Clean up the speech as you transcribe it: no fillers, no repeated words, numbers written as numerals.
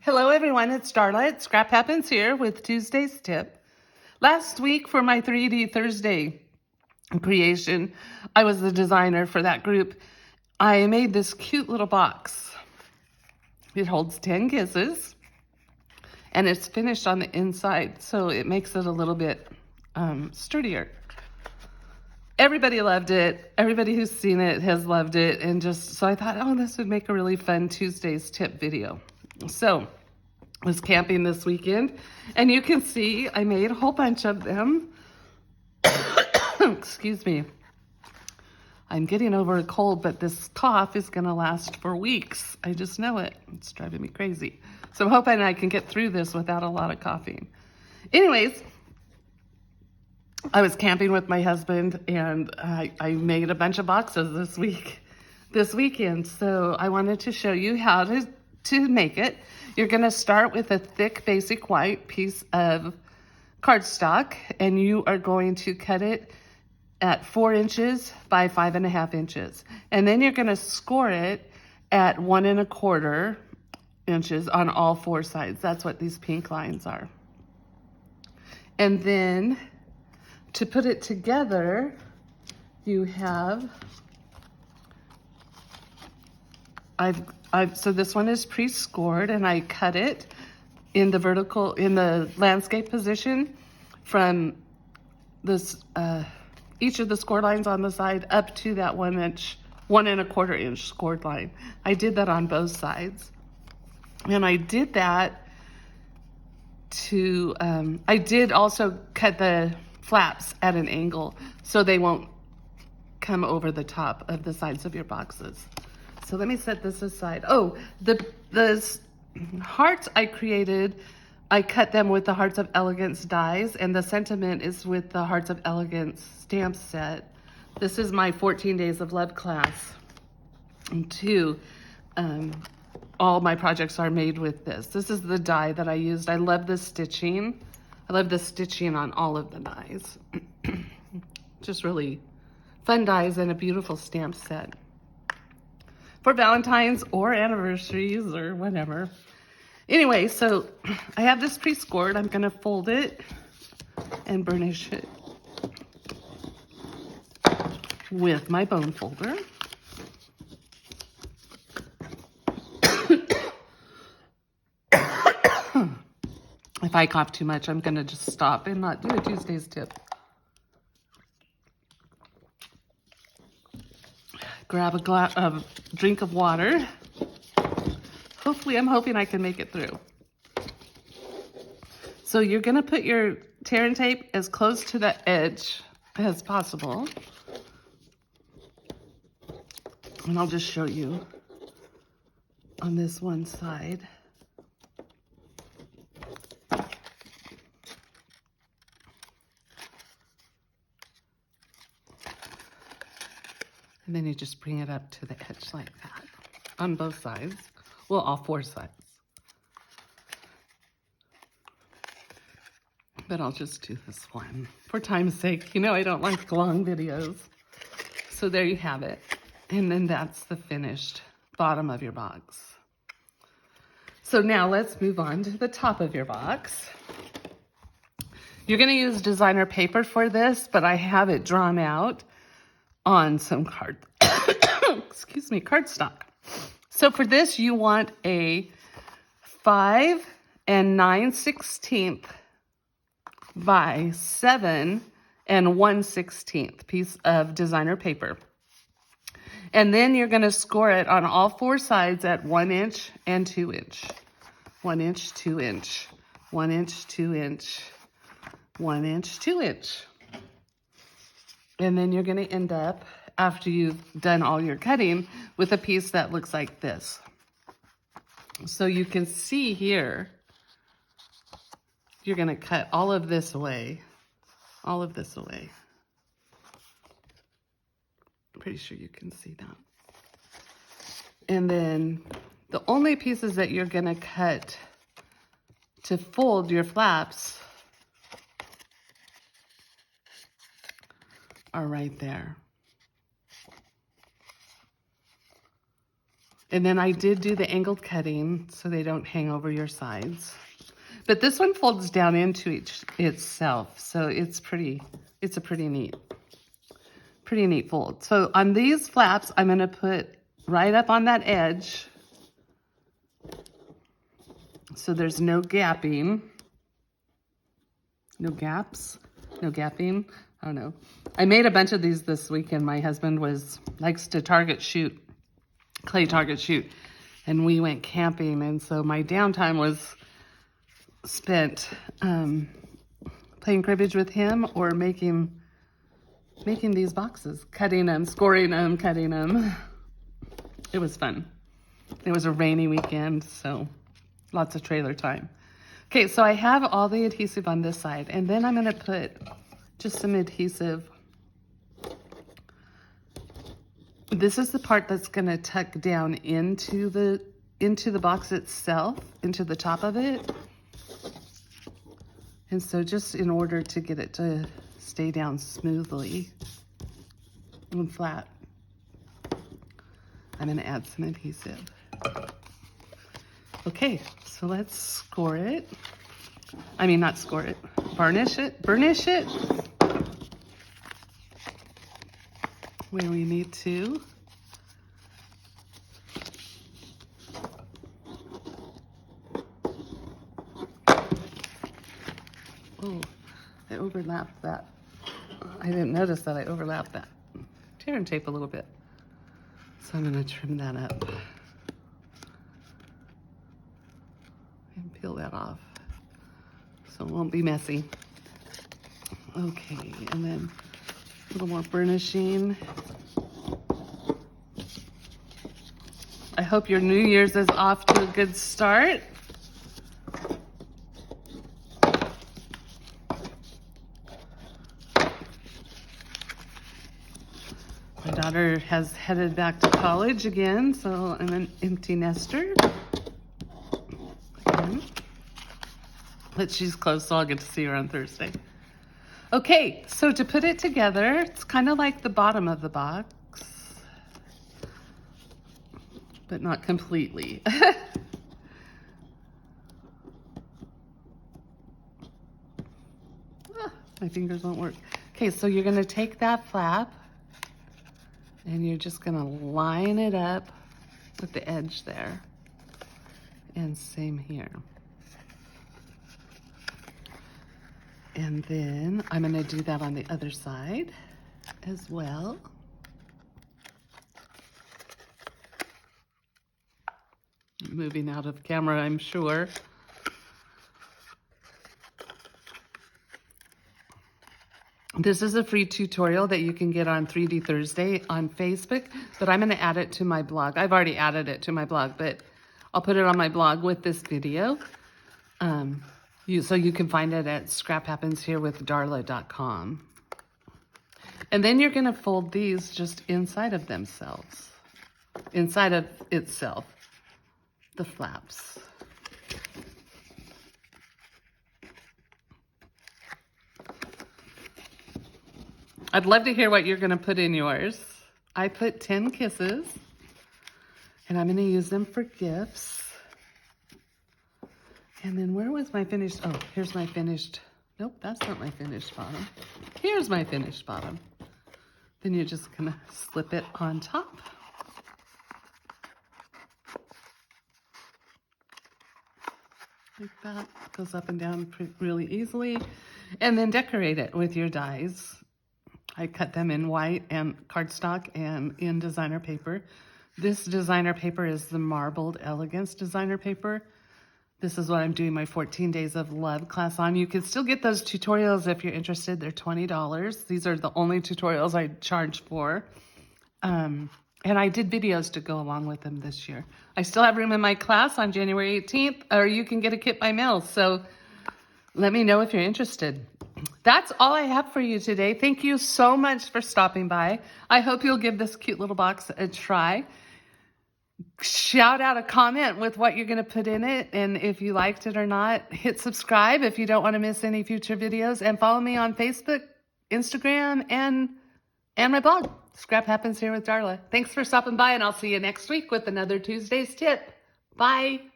Hello everyone, it's Darla. Scrap Happens here with Tuesday's tip. Last week for my 3D Thursday creation, I was the designer for that group. I made this cute little box. It holds 10 kisses and it's finished on the inside, so it makes it a little bit sturdier. Everybody loved it. Everybody who's seen it has loved it, and so I thought, oh, this would make a really fun Tuesday's tip video. So I was camping this weekend, and you can see I made a whole bunch of them. Excuse me. I'm getting over a cold, but this cough is going to last for weeks. I just know it. It's driving me crazy. So I'm hoping I can get through this without a lot of coughing. Anyways, I was camping with my husband, and I made a bunch of boxes this weekend. So I wanted to show you how to make it. You're going to start with a thick basic white piece of cardstock, and you are going to cut it at 4 inches by 5.5 inches. And then you're going to score it at 1 1/4 inches on all 4 sides. That's what these pink lines are. And then to put it together, you have, so this one is pre-scored, and I cut it in the landscape position from this, each of the score lines on the side up to that 1 1/4 inch scored line. I did that on both sides. And I did that I did also cut the flaps at an angle so they won't come over the top of the sides of your boxes. So let me set this aside. Oh, the hearts I created, I cut them with the Hearts of Elegance dies, and the sentiment is with the Hearts of Elegance stamp set. This is my 14 Days of Love class. All my projects are made with this. This is the die that I used. I love the stitching. I love the stitching on all of the dies. Just really fun dies and a beautiful stamp set for Valentine's or anniversaries or whatever. Anyway, so I have this pre-scored. I'm gonna fold it and burnish it with my bone folder. If I cough too much, I'm gonna just stop and not do a Tuesday's tip. Grab a drink of water. I'm hoping I can make it through. So you're gonna put your tear and tape as close to the edge as possible. And I'll just show you on this one side. And then you just bring it up to the edge like that on both sides. Well, all 4 sides. But I'll just do this one for time's sake. You know, I don't like long videos. So there you have it. And then that's the finished bottom of your box. So now let's move on to the top of your box. You're going to use designer paper for this, but I have it drawn out on some cardstock. So for this, you want a 5 9/16 by 7 1/16 piece of designer paper. And then you're going to score it on all 4 sides at 1 inch and 2 inch. 1 inch, 2 inch, 1 inch, 2 inch, 1 inch, 2 inch. And then you're going to end up, after you've done all your cutting, with a piece that looks like this. So you can see here, you're going to cut all of this away. All of this away. I'm pretty sure you can see that. And then the only pieces that you're going to cut to fold your flaps are right there. And then I did do the angled cutting so they don't hang over your sides. But this one folds down into itself, so it's a pretty neat fold. So on these flaps, I'm gonna put right up on that edge so there's no gapping. No gaps, no gapping. I don't know. I made a bunch of these this weekend. My husband likes to clay target shoot, and we went camping, and so my downtime was spent playing cribbage with him or making these boxes, cutting them, scoring them, cutting them. It was fun. It was a rainy weekend, so lots of trailer time. Okay, so I have all the adhesive on this side, and then I'm gonna put just some adhesive. This is the part that's gonna tuck down into the box itself, into the top of it. And so just in order to get it to stay down smoothly and flat, I'm gonna add some adhesive. Okay, so let's score it. I mean, not score it, burnish it where we need to. Oh, I overlapped that. I didn't notice that I overlapped that tear and tape a little bit. So I'm gonna trim that up and peel that off so it won't be messy. Okay, and then a little more burnishing. I hope your New Year's is off to a good start. My daughter has headed back to college again, so I'm an empty nester. Again. But she's close, so I'll get to see her on Thursday. Okay, so to put it together, it's kind of like the bottom of the box, but not completely. My fingers won't work. Okay, so you're gonna take that flap and you're just gonna line it up with the edge there. And same here. And then I'm gonna do that on the other side as well. Moving out of camera, I'm sure. This is a free tutorial that you can get on 3D Thursday on Facebook, but I'm gonna add it to my blog. I've already added it to my blog, but I'll put it on my blog with this video. So you can find it at scraphappensherewithdarla.com. And then you're gonna fold these just inside of themselves, inside of itself, the flaps. I'd love to hear what you're gonna put in yours. I put 10 kisses, and I'm gonna use them for gifts. And then where was my finished, oh, here's my finished, nope, that's not my finished bottom. Here's my finished bottom. Then you're just gonna slip it on top. Like that, goes up and down really easily. And then decorate it with your dies. I cut them in white and cardstock and in designer paper. This designer paper is the marbled Elegance designer paper. This is what I'm doing my 14 Days of Love class on. You can still get those tutorials if you're interested. They're $20. These are the only tutorials I charge for. And I did videos to go along with them this year. I still have room in my class on January 18th, or you can get a kit by mail. So let me know if you're interested. That's all I have for you today. Thank you so much for stopping by. I hope you'll give this cute little box a try. Shout out a comment with what you're going to put in it, and if you liked it or not. Hit subscribe if you don't want to miss any future videos, and follow me on Facebook, Instagram, and my blog. scrap happens here with Darla. Thanks for stopping by, and I'll see you next week with another Tuesday's tip. Bye.